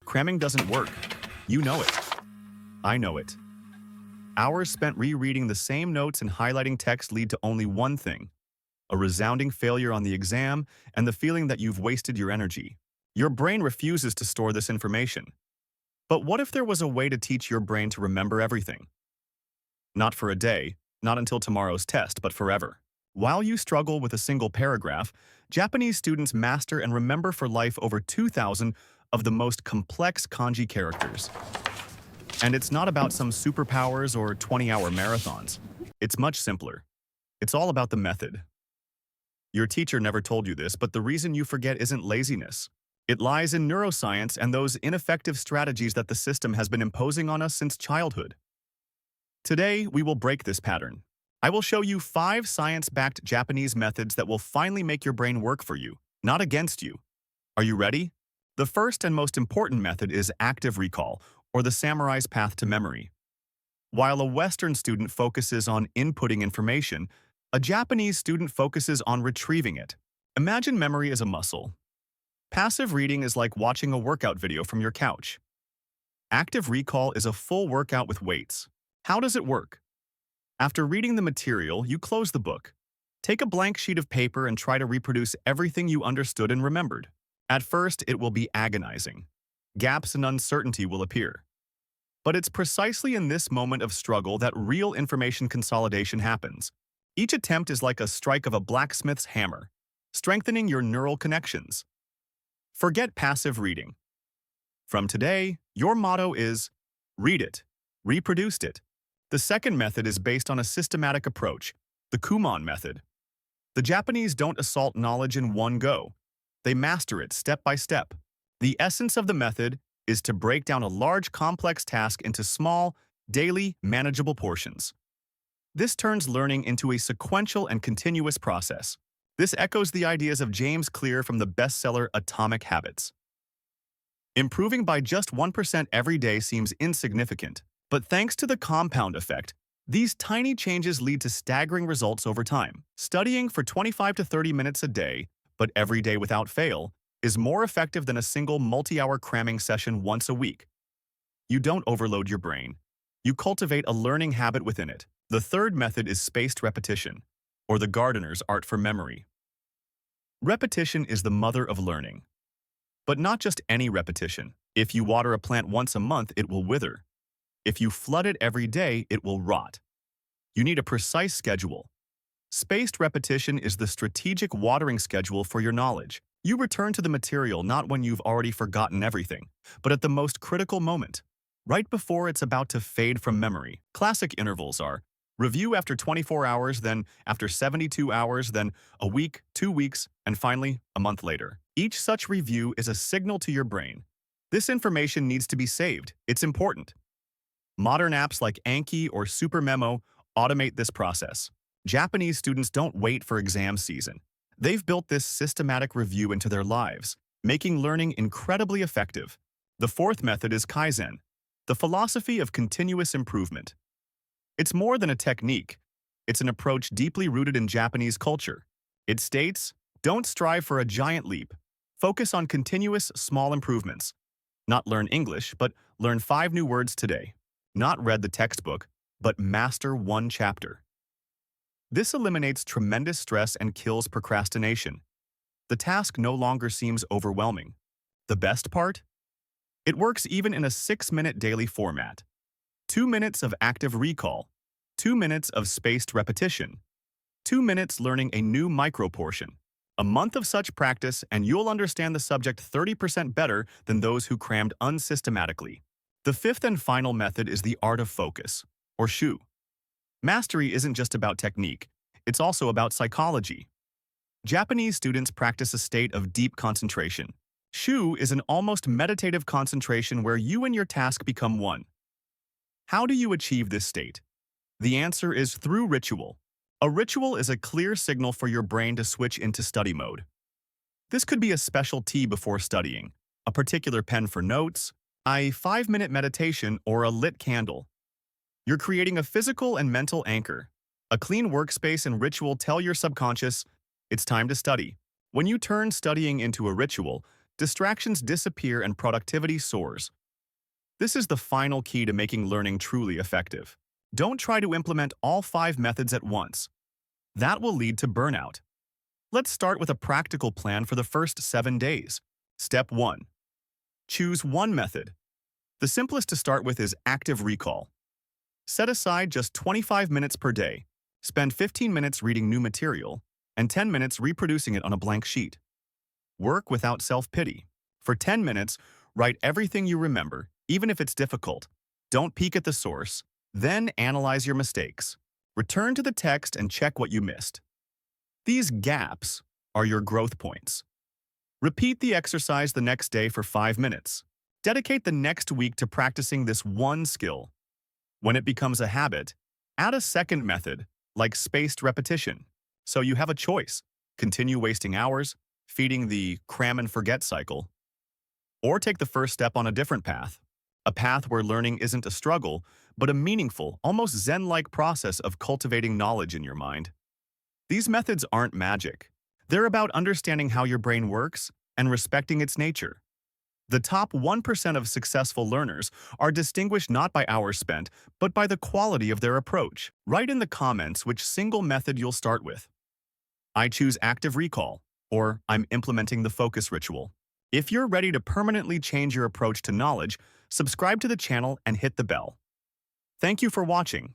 Cramming doesn't work. You know it. I know it. Hours spent rereading the same notes and highlighting text lead to only one thing: a resounding failure on the exam and the feeling that you've wasted your energy. Your brain refuses to store this information. But what if there was a way to teach your brain to remember everything? Not for a day, not until tomorrow's test, but forever. While you struggle with a single paragraph, Japanese students master and remember for life over 2,000 of the most complex kanji characters. And it's not about some superpowers or 20-hour marathons. It's much simpler. It's all about the method. Your teacher never told you this, but the reason you forget isn't laziness. It lies in neuroscience and those ineffective strategies that the system has been imposing on us since childhood. Today, we will break this pattern. I will show you 5 science-backed Japanese methods that will finally make your brain work for you, not against you. Are you ready? The first and most important method is active recall, or the samurai's path to memory. While a Western student focuses on inputting information, a Japanese student focuses on retrieving it. Imagine memory as a muscle. Passive reading is like watching a workout video from your couch. Active recall is a full workout with weights. How does it work? After reading the material, you close the book. Take a blank sheet of paper and try to reproduce everything you understood and remembered. At first, it will be agonizing. Gaps and uncertainty will appear. But it's precisely in this moment of struggle that real information consolidation happens. Each attempt is like a strike of a blacksmith's hammer, strengthening your neural connections. Forget passive reading. From today, your motto is, read it, reproduced it. The second method is based on a systematic approach, the Kumon method. The Japanese don't assault knowledge in one go. They master it step by step. The essence of the method is to break down a large, complex task into small, daily, manageable portions. This turns learning into a sequential and continuous process. This echoes the ideas of James Clear from the bestseller Atomic Habits. Improving by just 1% every day seems insignificant, but thanks to the compound effect, these tiny changes lead to staggering results over time. Studying for 25 to 30 minutes a day, but every day without fail, is more effective than a single multi-hour cramming session once a week. You don't overload your brain. You cultivate a learning habit within it. The third method is spaced repetition, or the gardener's art for memory. Repetition is the mother of learning. But not just any repetition. If you water a plant once a month, it will wither. If you flood it every day, it will rot. You need a precise schedule. Spaced repetition is the strategic watering schedule for your knowledge. You return to the material not when you've already forgotten everything, but at the most critical moment, right before it's about to fade from memory. Classic intervals are review after 24 hours, then after 72 hours, then a week, 2 weeks, and finally, a month later. Each such review is a signal to your brain. This information needs to be saved. It's important. Modern apps like Anki or SuperMemo automate this process. Japanese students don't wait for exam season. They've built this systematic review into their lives, making learning incredibly effective. The fourth method is Kaizen, the philosophy of continuous improvement. It's more than a technique. It's an approach deeply rooted in Japanese culture. It states, don't strive for a giant leap. Focus on continuous, small improvements. Not learn English, but learn 5 new words today. Not read the textbook, but master 1 chapter. This eliminates tremendous stress and kills procrastination. The task no longer seems overwhelming. The best part? It works even in a 6-minute daily format. 2 minutes of active recall, 2 minutes of spaced repetition, 2 minutes learning a new micro-portion. A month of such practice and you'll understand the subject 30% better than those who crammed unsystematically. The fifth and final method is the art of focus, or Shu. Mastery isn't just about technique, it's also about psychology. Japanese students practice a state of deep concentration. Shu is an almost meditative concentration where you and your task become one. How do you achieve this state? The answer is through ritual. A ritual is a clear signal for your brain to switch into study mode. This could be a special tea before studying, a particular pen for notes, a 5-minute meditation, or a lit candle. You're creating a physical and mental anchor. A clean workspace and ritual tell your subconscious, it's time to study. When you turn studying into a ritual, distractions disappear and productivity soars. This is the final key to making learning truly effective. Don't try to implement all 5 methods at once. That will lead to burnout. Let's start with a practical plan for the first 7 days. Step 1. Choose one method. The simplest to start with is active recall. Set aside just 25 minutes per day. Spend 15 minutes reading new material and 10 minutes reproducing it on a blank sheet. Work without self-pity. For 10 minutes, write everything you remember, even if it's difficult. Don't peek at the source. Then analyze your mistakes. Return to the text and check what you missed. These gaps are your growth points. Repeat the exercise the next day for 5 minutes. Dedicate the next week to practicing this one skill. When it becomes a habit, add a second method, like spaced repetition. So you have a choice. Continue wasting hours, feeding the cram and forget cycle, or take the first step on a different path. A path where learning isn't a struggle, but a meaningful, almost Zen-like process of cultivating knowledge in your mind. These methods aren't magic. They're about understanding how your brain works and respecting its nature. The top 1% of successful learners are distinguished not by hours spent, but by the quality of their approach. Write in the comments which single method you'll start with. I choose active recall, or I'm implementing the focus ritual. If you're ready to permanently change your approach to knowledge, subscribe to the channel and hit the bell. Thank you for watching.